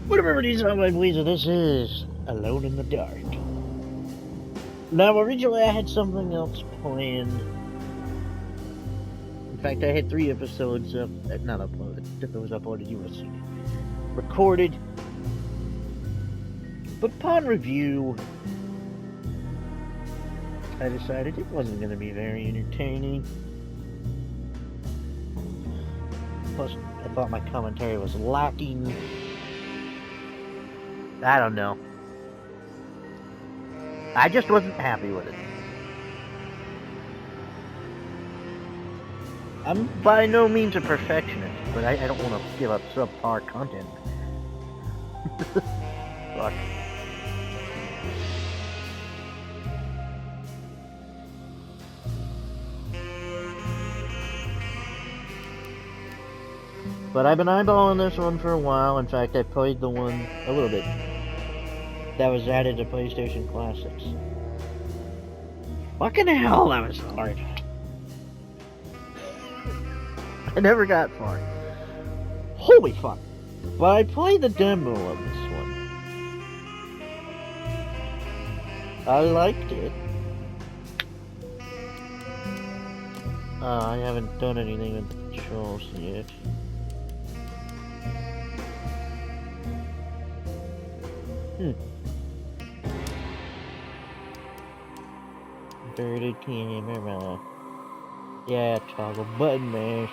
Whatever it is, I'm Weezer. This is Alone in the Dark. Now, originally I had something else planned. In fact, I had 3 episodes not uploaded. If it was uploaded, you would have seen it. Recorded. But upon review, I decided it wasn't going to be very entertaining. Plus, I thought my commentary was lacking. I don't know. I just wasn't happy with it. I'm by no means a perfectionist, but I don't want to give up subpar content. Fuck. But I've been eyeballing this one for a while. In fact, I played the one a little bit that was added to PlayStation Classics. Fucking hell, that was hard. I never got far. Holy fuck. But I played the demo of this one. I liked it. I haven't done anything with the controls yet. Dirty camera. Yeah, toggle button mash.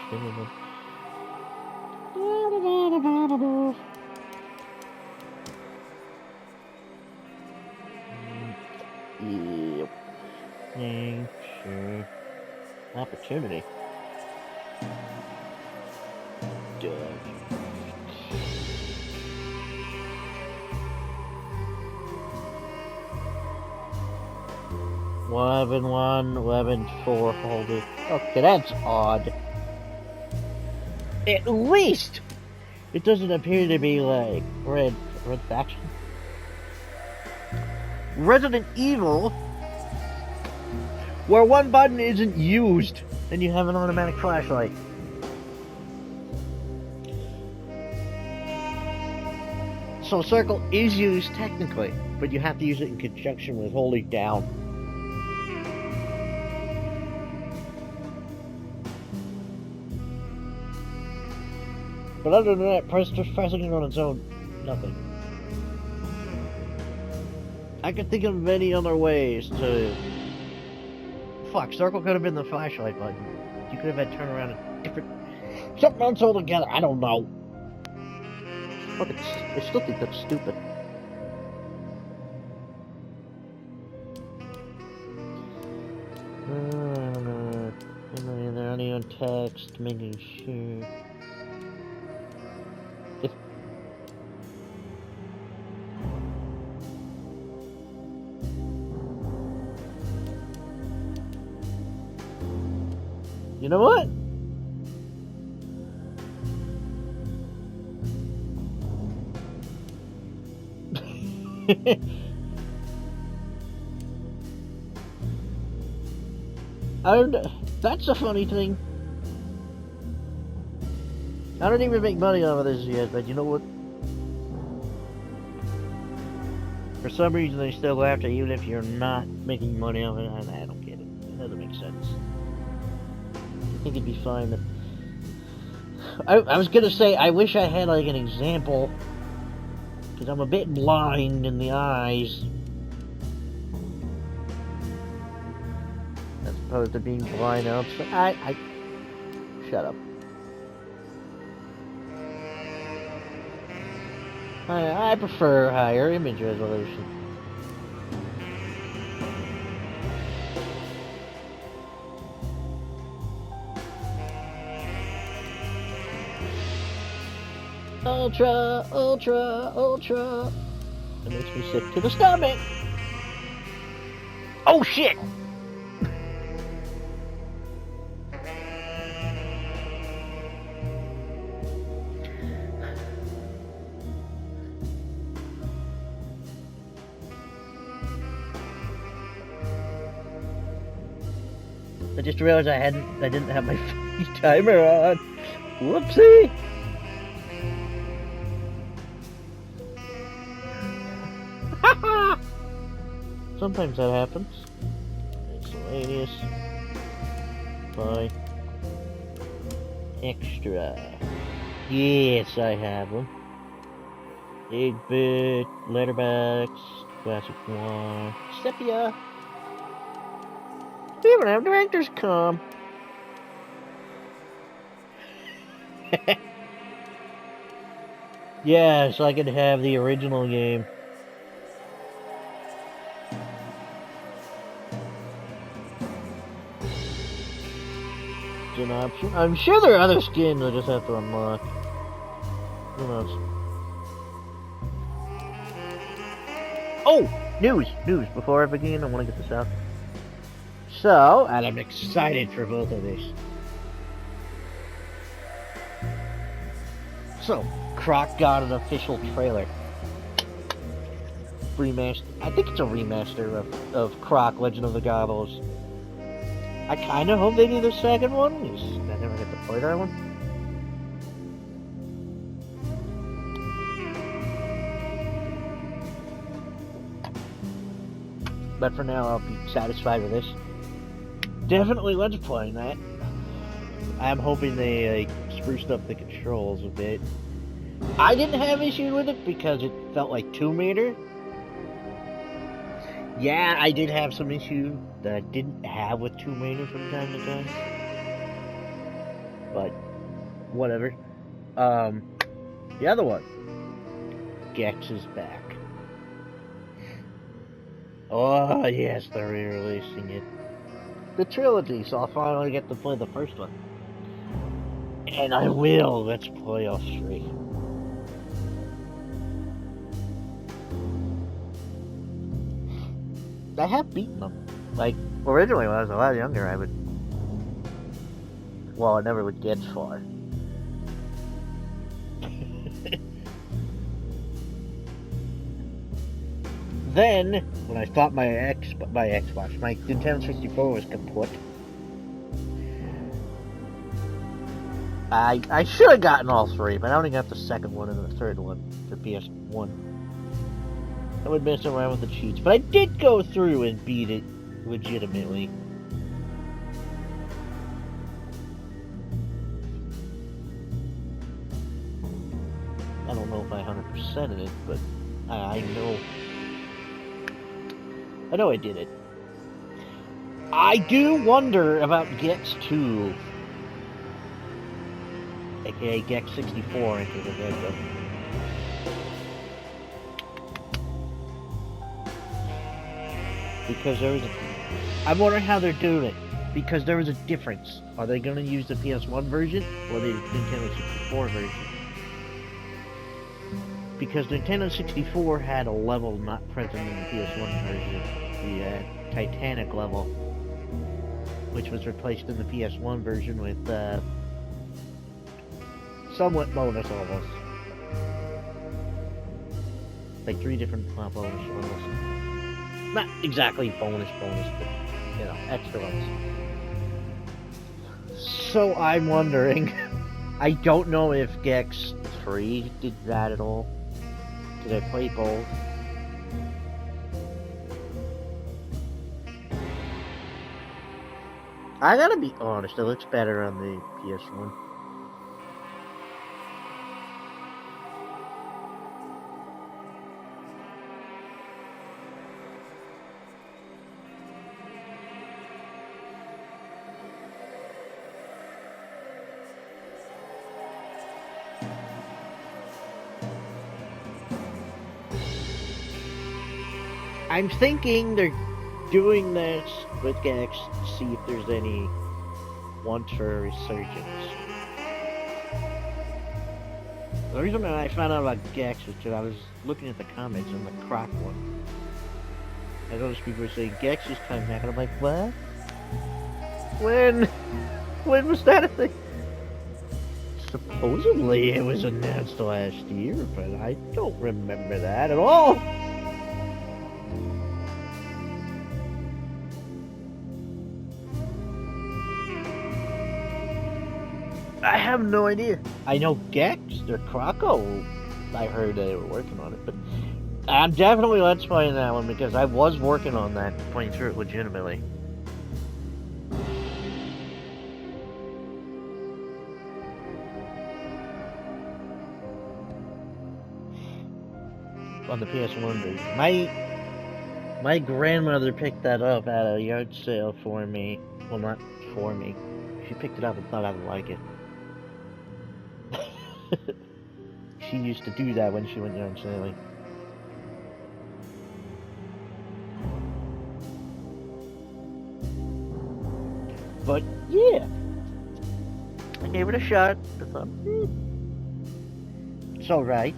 Yep. Yeah, sure. Opportunity. Dodge. Weapon 1, weapon 4 holder. Okay, that's odd. At least it doesn't appear to be like red faction. Resident Evil, where one button isn't used, then you have an automatic flashlight. So circle is used technically, but you have to use it in conjunction with holding down. But other than that, just pressing it on its own, nothing. I could think of many other ways to... Fuck, circle could have been the flashlight button. You could have had turn around and different... Something else altogether, I don't know. Fuck, I still think that's stupid. I don't know. They're only on text, making sure... You know what? That's a funny thing. I don't even make money off of this yet, but you know what? For some reason they still go after you even if you're not making money off it. I don't get it. It doesn't make sense. I think it'd be fine, but... I was gonna say, I wish I had like an example, because I'm a bit blind in the eyes. As opposed to being blind outside. Shut up. I prefer higher image resolution. Ultra, ultra, ultra. It makes me sick to the stomach. Oh shit! I just realized I didn't have my timer on. Whoopsie! sometimes that happens. Miscellaneous. Buy. Extra. Yes, I have them. 8-bit, letterbacks, classic one, sepia. We even have director's come. Yes, I could have the original game. It's an option. I'm sure there are other skins I just have to unlock. Who knows? Oh! News! Before I begin, I want to get this out. So, and I'm excited for both of these. So, Croc got an official trailer. Remaster. I think it's a remaster of Croc, Legend of the Gobbos. I kind of hope they do the second one, because I never get to play that one. But for now, I'll be satisfied with this. Definitely let's playing that. I'm hoping they spruced up the controls a bit. I didn't have issue with it because it felt like Tomb Raider. Yeah, I did have some issue that I didn't have with Tomb Raider from time to time. But, whatever. The other one. Gex is back. Oh, yes, they're re-releasing it. The trilogy, so I'll finally get to play the first one. And I will. Let's play all three. I have beaten them. Like, originally when I was a lot younger, I would... Well, I never would get far. Then, when I thought my Xbox, my Nintendo 64 was kaput, I should have gotten all three, but I only got the second one and the third one for PS1. I would mess around with the cheats, but I did go through and beat it legitimately. I don't know if I 100%ed it, but I know I did it. I do wonder about Gex 2. AKA Gex 64 into the heads. Because there was I'm wondering how they're doing it. Because there was a difference. Are they going to use the PS1 version or the Nintendo 64 version? Because Nintendo 64 had a level not present in the PS1 version, the Titanic level, which was replaced in the PS1 version with somewhat bonus levels. Like 3 different bonus levels. Not exactly bonus, but, you know, extra ones. So I'm wondering, I don't know if Gex 3 did that at all. Did I play both? I gotta be honest, it looks better on the PS1. I'm thinking they're doing this with Gex to see if there's any want for a resurgence. The reason that I found out about Gex was because I was looking at the comments on the Croc one. I noticed people were saying Gex is coming back, and I'm like, what? When was that a thing? Supposedly it was announced last year, but I don't remember that at all. I have no idea. I know Gex or Croco, I heard they were working on it, but I'm definitely let's playing that one because I was working on that, playing through it legitimately. On the PS1 version. My grandmother picked that up at a yard sale for me. Well, not for me. She picked it up and thought I would like it. She used to do that when she went yard sailing. But yeah, I gave it a shot. I thought, it's alright.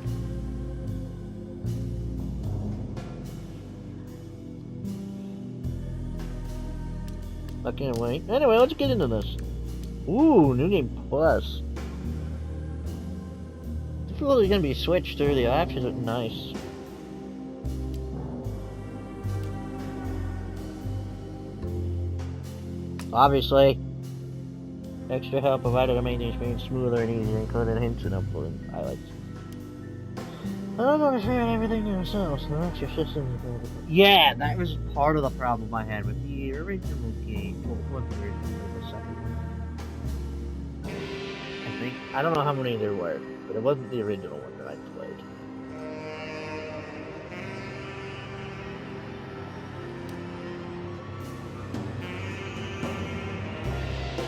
I can't wait. Anyway, let's get into this. Ooh, New Game Plus. I feel like it's gonna be switched through. The options look nice. Obviously, extra help provided to make the experience smoother and easier, including hints and uploading highlights. I don't understand everything yourself, so that's your system. Yeah, that was part of the problem I had with the original game. Well, what the original, the second one. I think. I don't know how many there were, but it wasn't the original one that I played.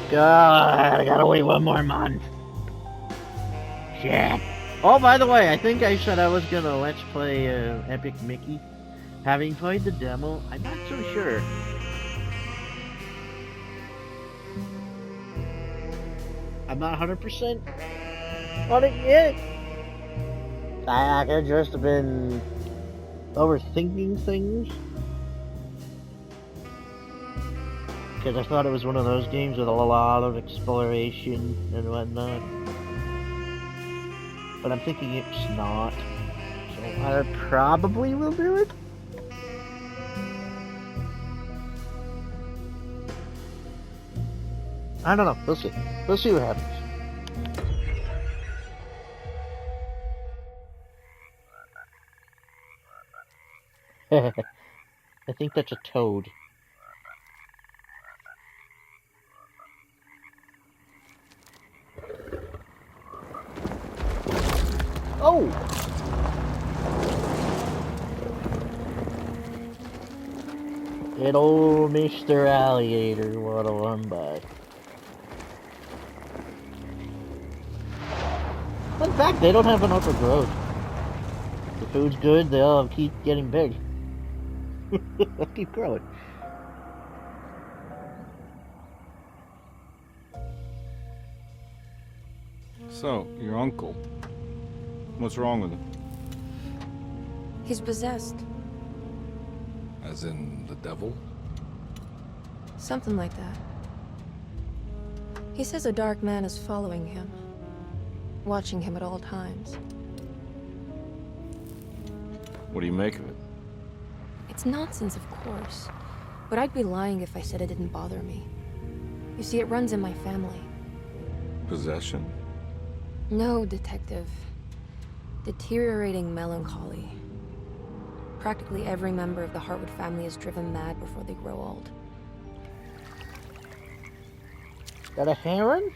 God, I gotta wait one more month. Shit. Oh, by the way, I think I said I was gonna let's play Epic Mickey. Having played the demo, I'm not so sure. I'm not 100% on it yet. I could just have been overthinking things. Because I thought it was one of those games with a lot of exploration and whatnot. But I'm thinking it's not. So I probably will do it. I don't know. We'll see. We'll see what happens. I think that's a toad. Oh! Little Mr. Alligator, what a run by. In fact, they don't have an upper growth. The food's good, they'll keep getting big. They'll keep growing. So, your uncle. What's wrong with him? He's possessed. As in the devil? Something like that. He says a dark man is following him, watching him at all times. What do you make of it? It's nonsense, of course. But I'd be lying if I said it didn't bother me. You see, it runs in my family. Possession? No, Detective. Deteriorating melancholy. Practically every member of the Hartwood family is driven mad before they grow old. Got a heron?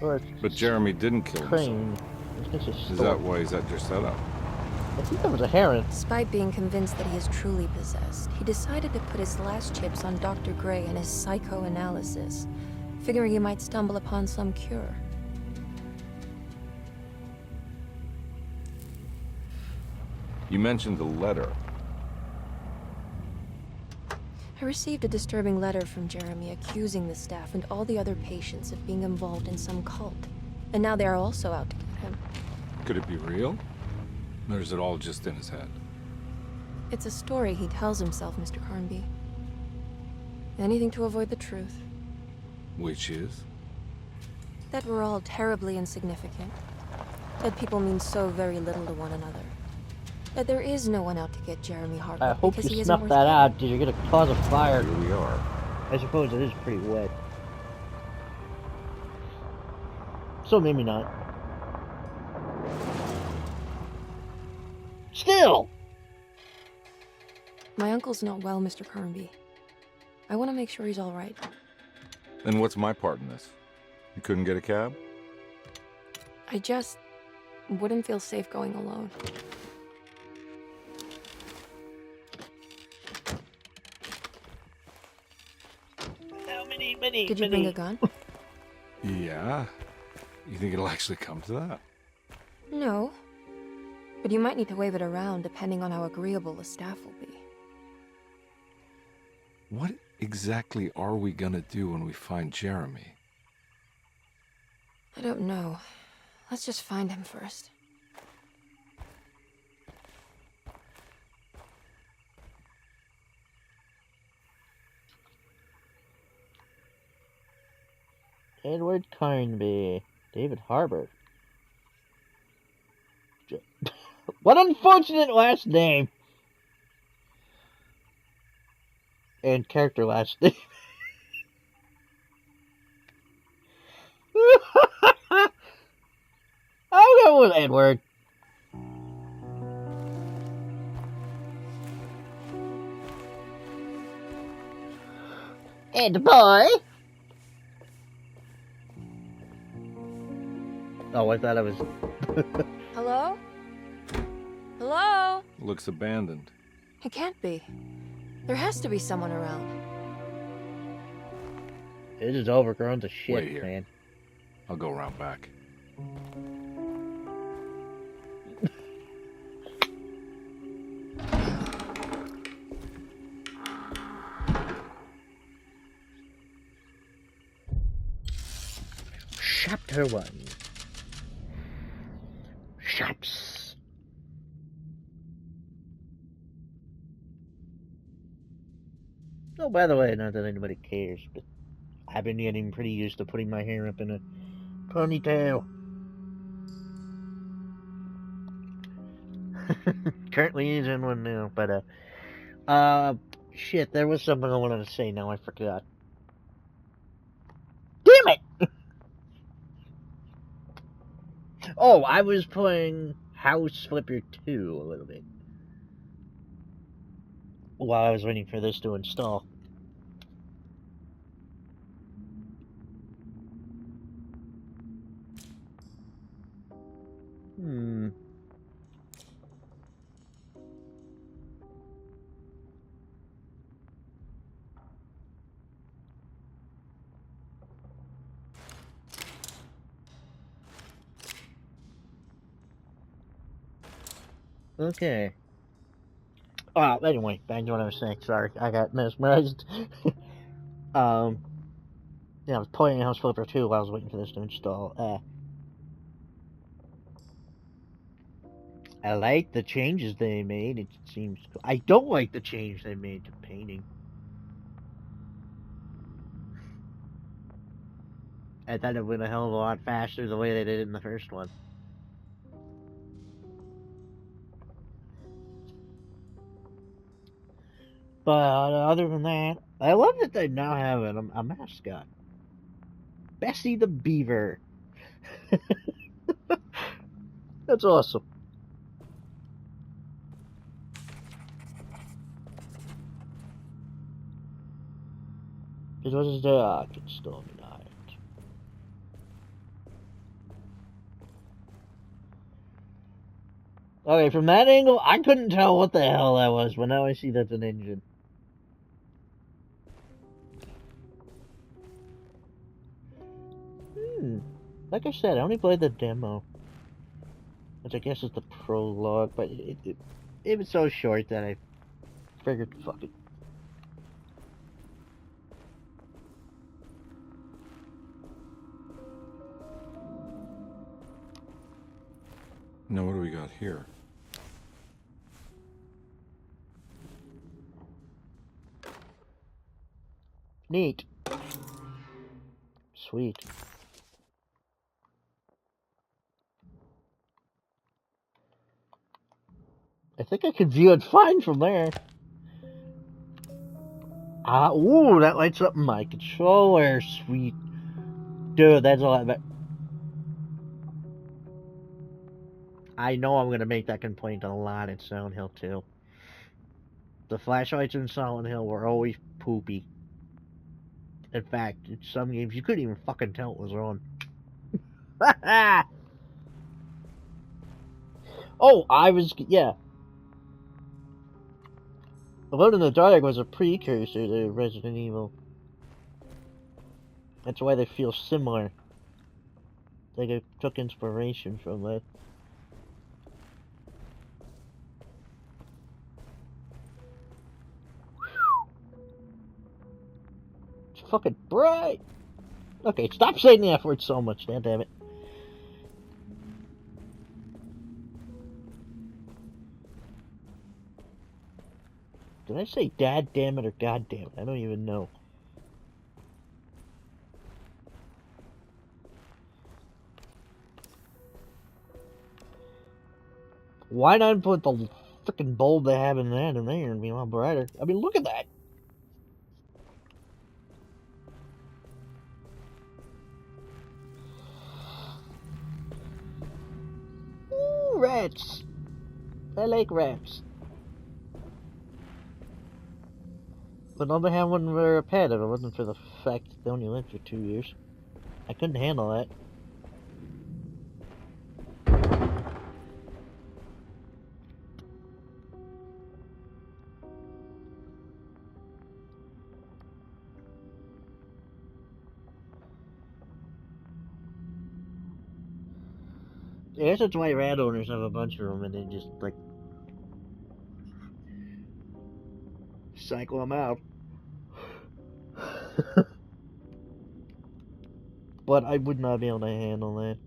Or But Jeremy didn't kill himself. Is that why he's at your setup? I think that was a heron. Despite being convinced that he is truly possessed, he decided to put his last chips on Dr. Gray and his psychoanalysis, figuring he might stumble upon some cure. You mentioned the letter. I received a disturbing letter from Jeremy accusing the staff and all the other patients of being involved in some cult. And now they are also out to get him. Could it be real? Or is it all just in his head? It's a story he tells himself, Mr. Carnby. Anything to avoid the truth. Which is? That we're all terribly insignificant. That people mean so very little to one another. That there is no one out to get Jeremy Hartwood I hope because he you isn't snuff worth that getting. out, because you're gonna cause a fire. Here we are. I suppose it is pretty wet. So maybe not. Still! My uncle's not well, Mr. Carnby. I want to make sure he's all right. Then what's my part in this? You couldn't get a cab? I just wouldn't feel safe going alone. How many? Did you bring a gun? Yeah. You think it'll actually come to that? No. But you might need to wave it around depending on how agreeable the staff will be. What exactly are we gonna do when we find Jeremy? I don't know. Let's just find him first. Edward Carnby. David Harbour. What unfortunate last name! And character last name. I'll go with Edward. Ed boy. Oh, I thought I was. Hello? Hello? Looks abandoned. It can't be. There has to be someone around. It is overgrown to shit, Wait here. man. I'll go around back. Chapter 1. Shops. Oh, by the way, not that anybody cares, but I've been getting pretty used to putting my hair up in a ponytail. Currently using one now, but, shit, there was something I wanted to say, now I forgot. Damn it! Oh, I was playing House Flipper 2 a little bit while I was waiting for this to install. Okay. Anyway, back to what I was saying. Sorry, I got mesmerized. Yeah, I was playing House Flipper 2 while I was waiting for this to install. I like the changes they made. It seems cool. I don't like the change they made to painting. I thought it went a hell of a lot faster the way they did it in the first one. But other than that, I love that they now have a mascot. Bessie the Beaver. That's awesome. It was dark and stormy night. Okay, from that angle, I couldn't tell what the hell that was, but now I see that's an engine. Like I said, I only played the demo, which I guess is the prologue, but it was so short that I figured, fuck it. Now what do we got here? Neat. Sweet. I think I can view it fine from there. Ooh, that lights up my controller. Sweet. Dude, that's a lot better. I know I'm gonna make that complaint a lot in Silent Hill 2. The flashlights in Silent Hill were always poopy. In fact, in some games you couldn't even fucking tell it was on. Oh, yeah. Alone in the Dark was a precursor to Resident Evil. That's why they feel similar. They took inspiration from that. It's fucking bright! Okay, stop saying the F word so much, damn it. Did I say dad damn it or god damn it? I don't even know. Why not put the freaking bulb they have in there and be a lot brighter? I mean, look at that! Ooh, rats! I like rats. But on the other hand, wouldn't wear a pet if it wasn't for the fact that they only lived for 2 years. I couldn't handle that. I guess that's why rat owners have a bunch of them and they just, like, cycle them out. But I would not be able to handle that.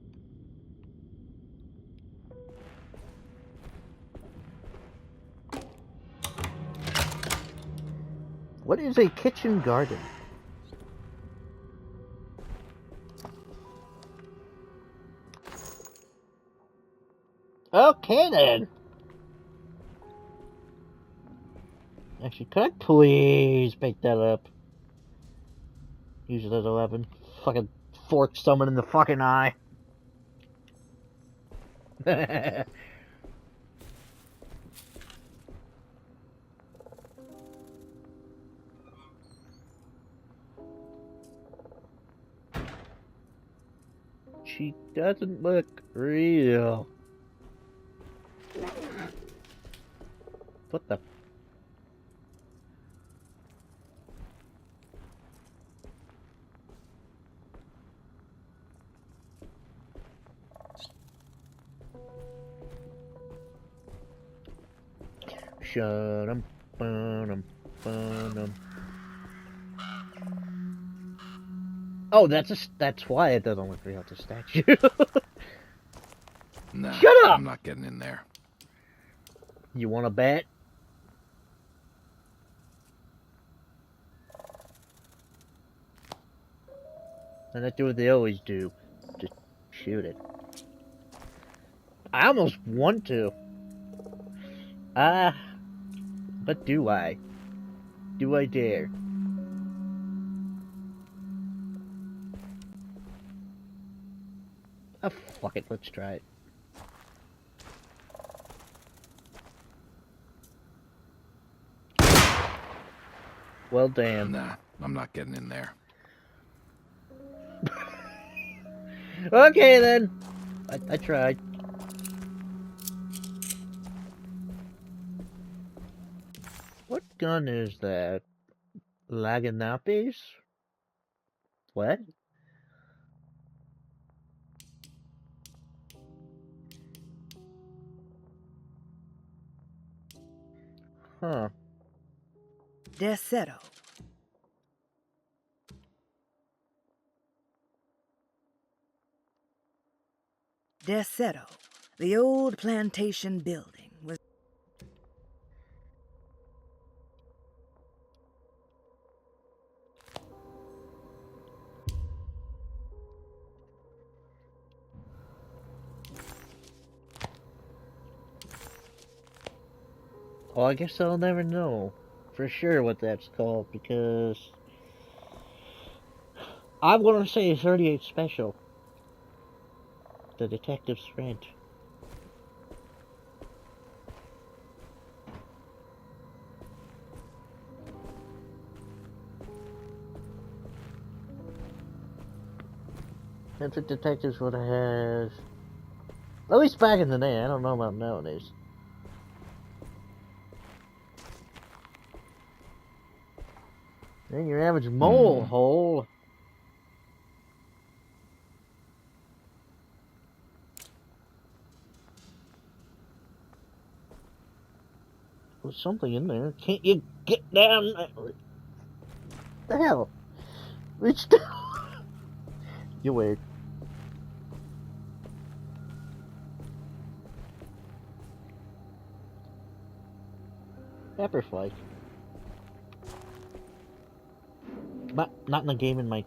What is a kitchen garden? Okay then. Actually, could I please pick that up? Use it as a weapon. Fucking fork someone in the fucking eye. She doesn't look real. What the? Shut up, Oh, that's why it doesn't look real. It's a statue. Nah, shut up! I'm not getting in there. You want to bet? And that's what they always do. Just shoot it. I almost want to. But do I? Do I dare? Oh, fuck it, let's try it. Well, damn. Nah, I'm not getting in there. Okay, then. I tried. What gun is that? Laganapes? What? Huh. Desero. Desero. The old plantation building was... Well, I guess I'll never know for sure what that's called because I want to say 38 Special. The Detective's Friend. Forensic detectives would have... At least back in the day, I don't know about nowadays. And your average mole hole. There's something in there. Can't you get down there? What the hell? Reach down. You're weird. Pepper flake. Not in the game, in my...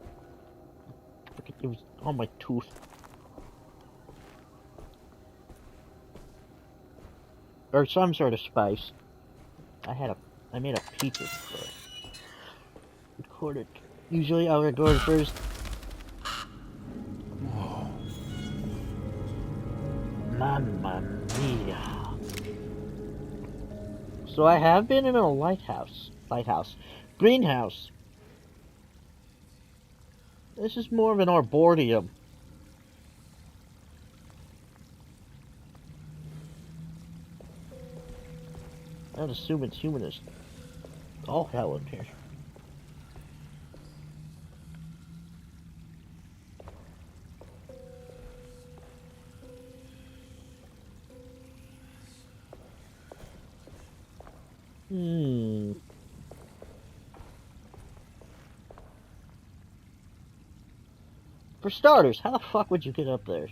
It was on my tooth. Or some sort of spice. I made a pizza before. Recorded. Usually I'll record first. Whoa. Mamma mia. So I have been in a lighthouse. Greenhouse. This is more of an arboretum. I'd assume it's humanist. All hell in here. For starters, how the fuck would you get up there?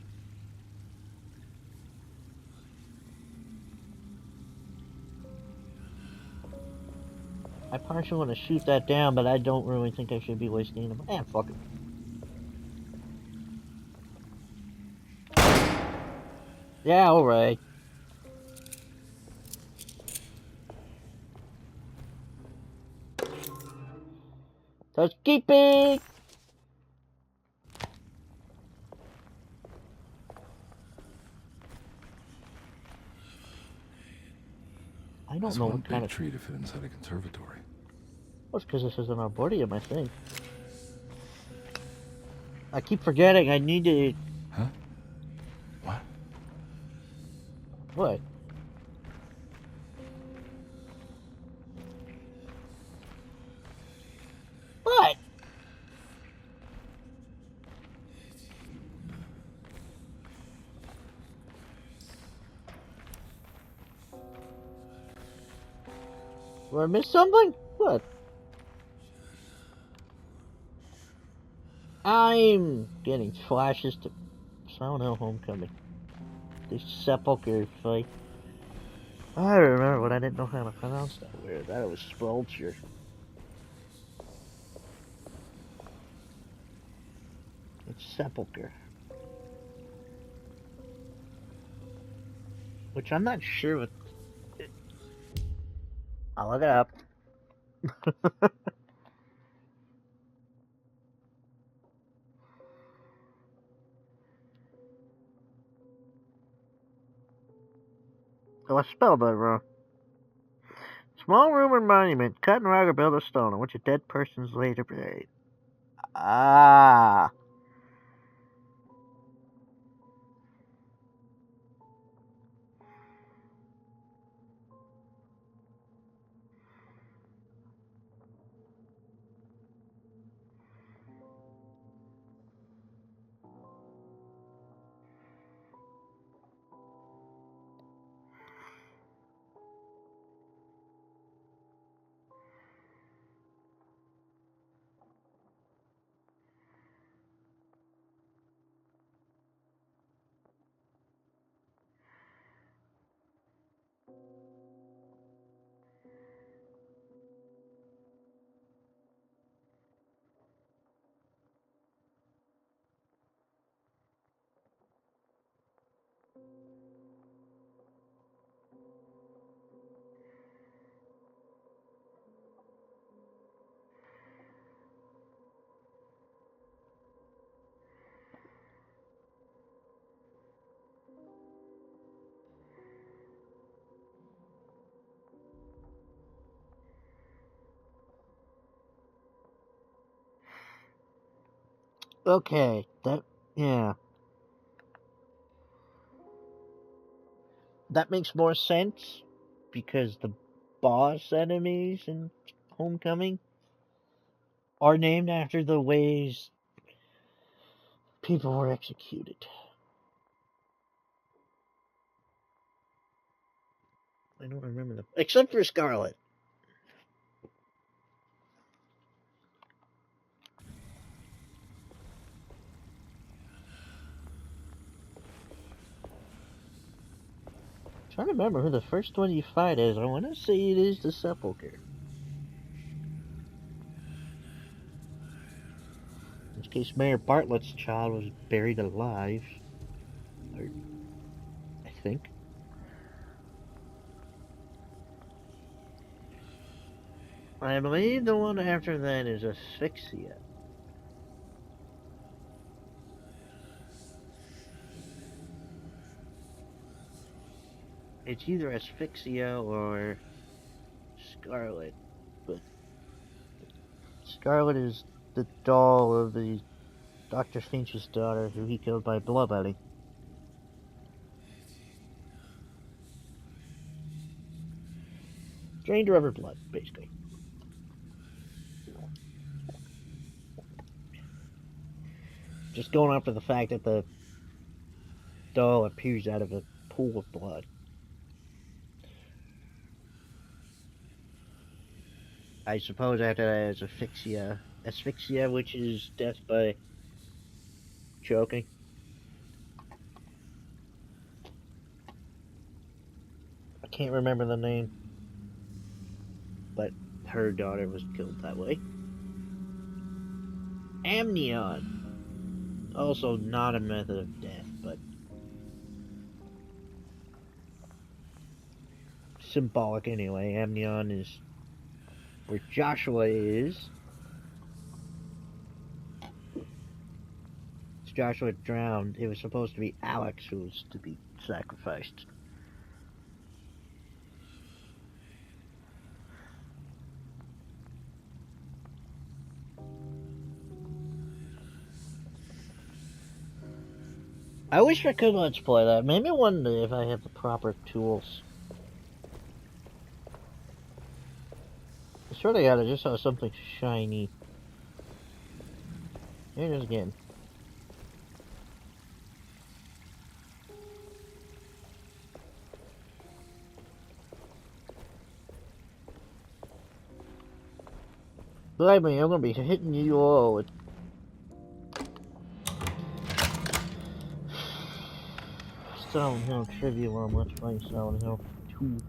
I partially want to shoot that down, but I don't really think I should be wasting them. Fuck it. Yeah, alright. Housekeeping! I don't know what kind of tree to fit inside a conservatory. Well, it's because this is an arboretum, I think. I keep forgetting I need to... Huh? What? What? What? Did I miss something? What? I'm getting flashes to Silent Hill Homecoming. The sepulcher fight. I remember, but I didn't know how to pronounce that word. I thought it was Spulcher. It's sepulcher. Which I'm not sure what... I'll look it up. Oh, I spelled that wrong. Small room or monument, cut in rock or built of stone, on which a dead person is later buried. Ah. Okay, that Yeah. That makes more sense because the boss enemies in Homecoming are named after the ways people were executed. I don't remember them. Except for Scarlet. I'm trying to remember who the first one you fight is. I want to say it is the Sepulchre. In case Mayor Bartlett's child was buried alive. Or, I think. I believe the one after that is Asphyxia. It's either Asphyxia or Scarlet, but Scarlet is the doll of the Dr. Finch's daughter who he killed by Bloodbelly. Drained her of her blood, basically. Just going off of the fact that the doll appears out of a pool of blood. I suppose after that is Asphyxia. Asphyxia, which is death by choking. I can't remember the name, but her daughter was killed that way. Amnion. Also not a method of death, but symbolic anyway. Amnion is where Joshua is. As Joshua drowned, it was supposed to be Alex who was to be sacrificed. I wish I could let's play that. Maybe one day if I have the proper tools. I swear to God, I just saw something shiny. Here it is again. Believe me, I'm gonna be hitting you all with Silent Hill trivia while I'm Let's Play Silent Hill 2.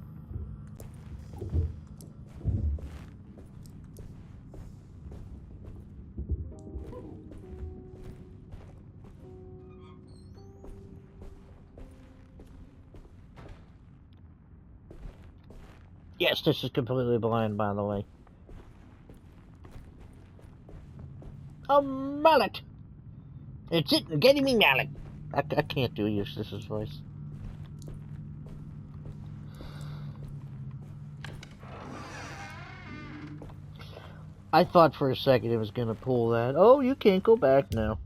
Yes, this is completely blind, by the way. A mallet! It's it, getting me mallet! I can't do Eustace's voice. I thought for a second it was gonna pull that. Oh, you can't go back now.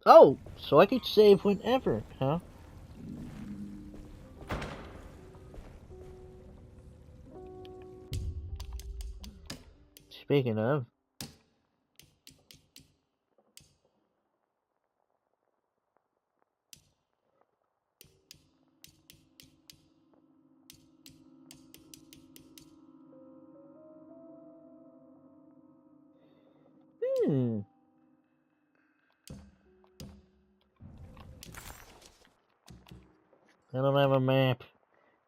Oh, so I could save whenever, huh? Speaking of. I don't have a map.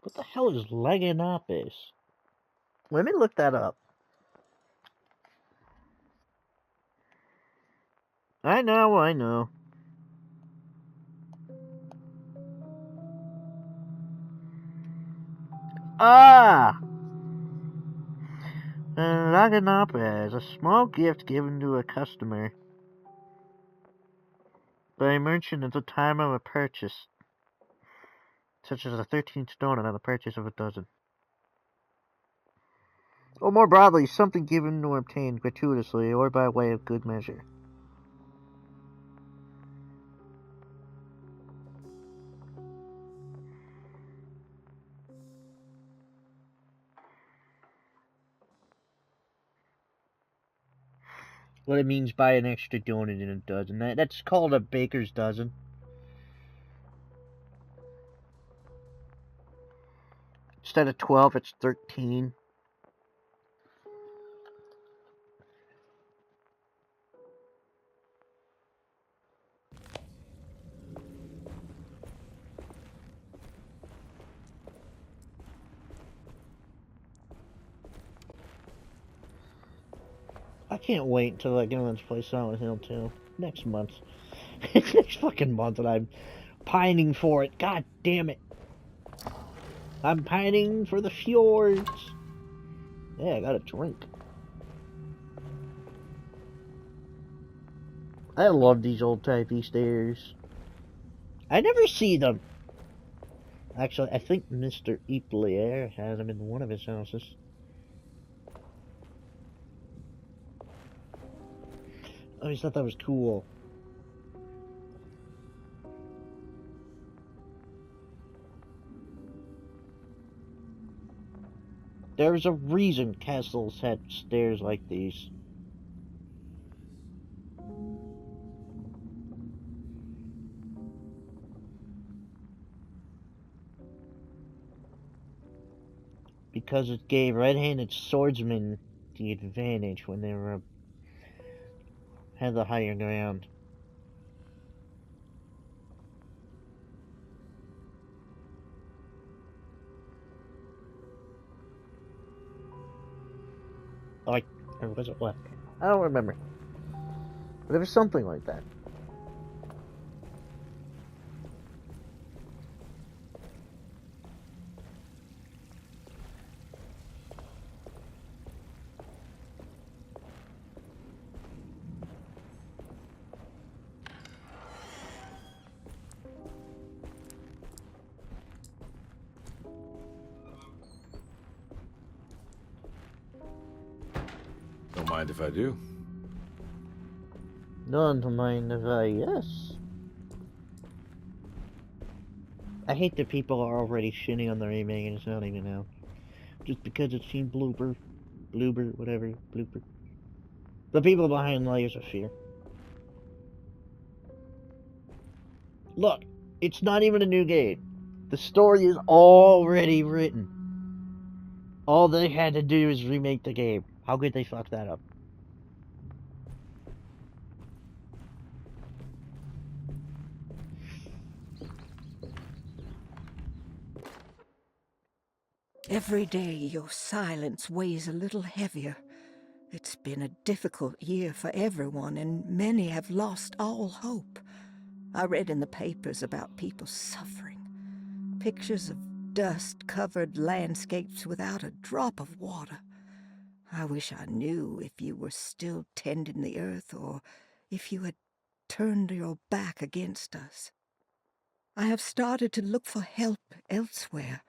What the hell is Leganopis? Let me look that up. I know. Ah! Leganopis, a small gift given to a customer by a merchant at the time of a purchase, such as a 13 stone on the purchase of a dozen. Or more broadly, something given or obtained gratuitously or by way of good measure. what it means by an extra donut in a dozen. That's called a baker's dozen. Instead of 12, it's 13. I can't wait until I go and play Silent Hill 2 next month. It's next fucking month, and I'm pining for it. God damn it. I'm pining for the fjords. Yeah, I got a drink. I love these old-timey stairs. I never see them. Actually, I think Mr. Iplier has them in one of his houses. I always thought that was cool. There's a reason castles had stairs like these. Because it gave red-handed swordsmen the advantage when they were had the higher ground. Like, or was it what? I don't remember. But it was something like that. Don't mind if I do. Don't mind if I, yes. I hate that people are already shitting on the remake and it's not even out. Just because it's seen blooper, whatever, blooper. The people behind Layers of Fear. Look, it's not even a new game. The story is already written. All they had to do is remake the game. How could they fuck that up? Every day your silence weighs a little heavier. It's been a difficult year for everyone, and many have lost all hope. I read in the papers about people suffering. Pictures of dust-covered landscapes without a drop of water. I wish I knew if you were still tending the earth or if you had turned your back against us. I have started to look for help elsewhere.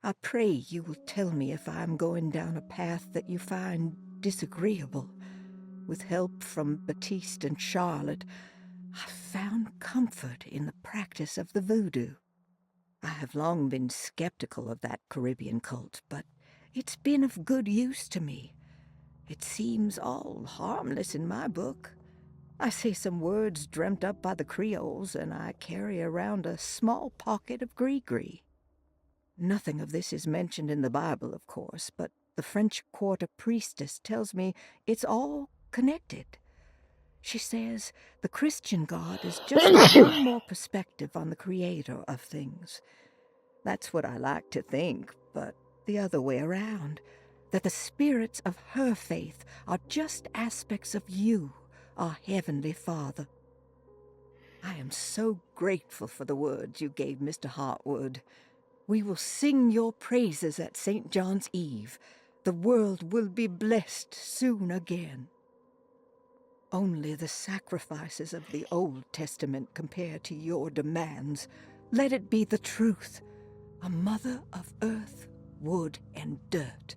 I pray you will tell me if I am going down a path that you find disagreeable. With help from Baptiste and Charlotte, I found comfort in the practice of the voodoo. I have long been skeptical of that Caribbean cult, but it's been of good use to me. It seems all harmless in my book. I say some words dreamt up by the Creoles, and I carry around a small pocket of gree-gree. Nothing of this is mentioned in the Bible, of course, but the French Quarter priestess tells me it's all connected. She says the Christian God is just one more perspective on the creator of things. That's what I like to think, but the other way around, that the spirits of her faith are just aspects of you, our Heavenly Father. I am so grateful for the words you gave Mr. Hartwood. We will sing your praises at St. John's Eve. The world will be blessed soon again. Only the sacrifices of the Old Testament compare to your demands. Let it be the truth. A mother of earth, wood, and dirt.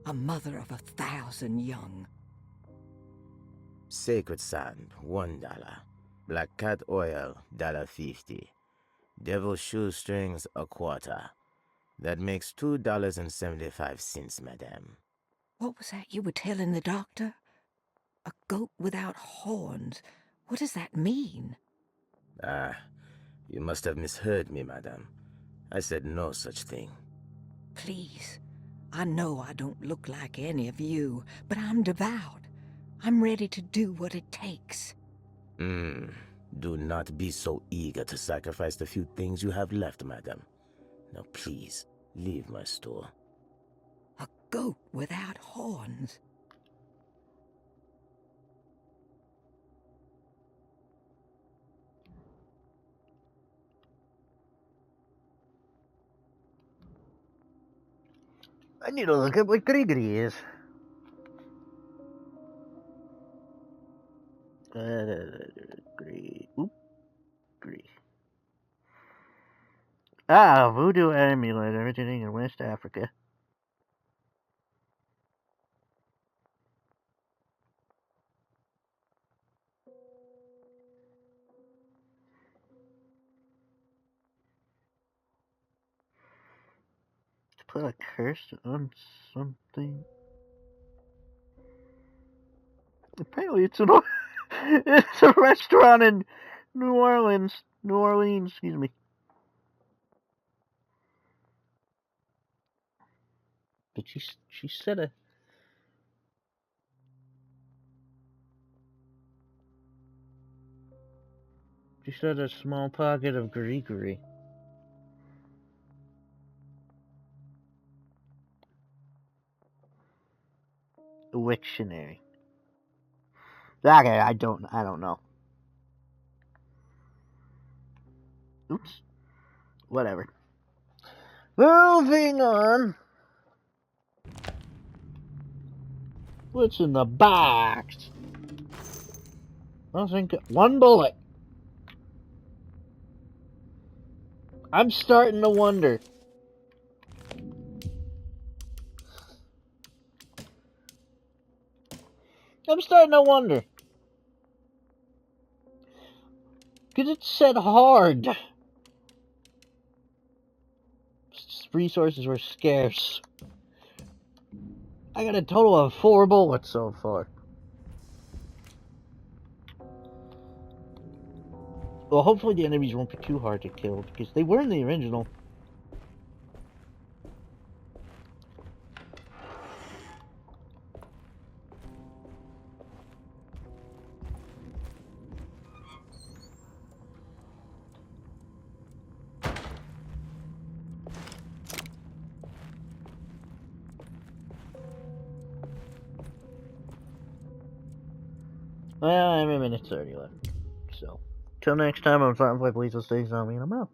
A mother of 1,000 young. Sacred sand, $1. Black cat oil, $1.50. Devil shoestrings, $0.25. That makes $2.75, madame. What was that you were telling the doctor? A goat without horns. What does that mean? Ah, you must have misheard me, madame. I said no such thing. Please. I know I don't look like any of you, but I'm devout. I'm ready to do what it takes. Do not be so eager to sacrifice the few things you have left, madame. Now please, leave my store. A goat without horns. I need to look up what Grigri is. Ah, voodoo amulet originating in West Africa. To put a curse on something. Apparently, it's it's a restaurant in New Orleans. Excuse me. But she said a. She said a small pocket of Grigri. Wiktionary. Okay, I don't know. Oops. Whatever. Moving on. What's in the box? I think one bullet. I'm starting to wonder. Because it said hard. Resources were scarce. I got a total of 4 bullets so far. Well, hopefully the enemies won't be too hard to kill, because they were in the original. Well, I'm a minute 30 left. So, till next time, I'm starting to play Police Will Stay Zombie, and I'm out.